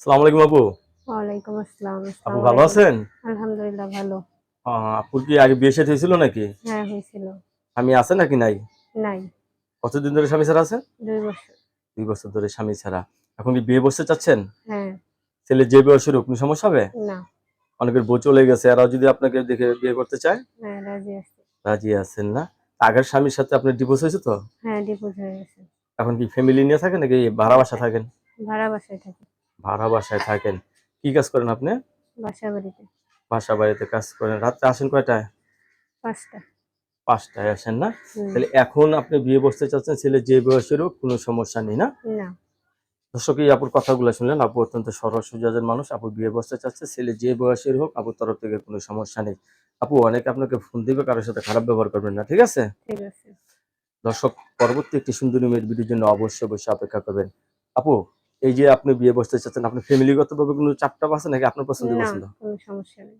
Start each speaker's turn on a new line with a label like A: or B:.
A: আসসালামু আলাইকুম আপু।
B: ওয়ালাইকুম আসসালাম।
A: আপু
B: আসসালামু
A: ভালো
B: আলাইকুম।
A: আছেন?
B: আলহামদুলিল্লাহ ভালো।
A: আপুর কি আগে বিয়ে শাদী হয়েছিল নাকি?
B: হ্যাঁ, হয়েছিল।
A: স্বামী আছে নাকি নাই?
B: নাই।
A: কতদিন ধরে স্বামী ছাড়া আছে?
B: ২ বছর।
A: ২ বছর ধরে স্বামী ছাড়া। এখন কি বিয়ে বসতে চাচ্ছেন?
B: হ্যাঁ,
A: ছেলে যে বয়সের হোক, কোনো সমস্যা হবে?
B: না।
A: অনেকের বউ চলে গেছে, এরাও যদি আপনাকে দেখে বিয়ে করতে চায়?
B: হ্যাঁ, রাজি আছি।
A: রাজি আছেন না? আগের স্বামীর সাথে আপনার ডিভোর্স হয়েছে তো?
B: হ্যাঁ, ডিভোর্স হয়ে গেছে।
A: এখন কি ফ্যামিলি নিয়ে থাকেন নাকি ভাড়া বাসা থাকেন?
B: ভাড়া বাসায় থাকি।
A: ভাড়া বাসায় থাকেন। কি কাজ করেন আপনি?
B: বাসা বাড়িতে।
A: বাসা বাড়িতে কাজ করেন। রাত্রে আসেন কয়টায়?
B: ৫ টা।
A: ৫টায় আসেন না?
B: হুম।
A: তাহলে এখন আপনি বিয়ে বসতে চাচ্ছেন, ছেলে যে বয়সের হোক, কোনো সমস্যা নেই না?
B: না।
A: দর্শক, এই আপুর কথাগুলো শুনলেন। আপু অত্যন্ত সরল সুজাদের মানুষ। আপু বিয়ে বসতে চাচ্ছে, ছেলে যে বয়সের হোক, আপুর তরফ থেকে কোনো সমস্যা নেই। আপু অনেকে আপনাকে ফোন দিবে, কারোর সাথে খারাপ ব্যবহার করবেন না, ঠিক আছে?
B: ঠিক আছে।
A: দর্শক, পরবর্তী একটি সুন্দরী মেয়ের ভিডিওর জন্য অবশ্যই অবশ্যই অপেক্ষা করবেন। আপু, এই যে আপনি বিয়ে বসতে চাচ্ছেন, আপনার ফ্যামিলিগত ভাবে কোনো চাপ টাপ আছে নাকি আপনার পছন্দ
B: না,
A: পছন্দ?
B: কোনো সমস্যা নেই।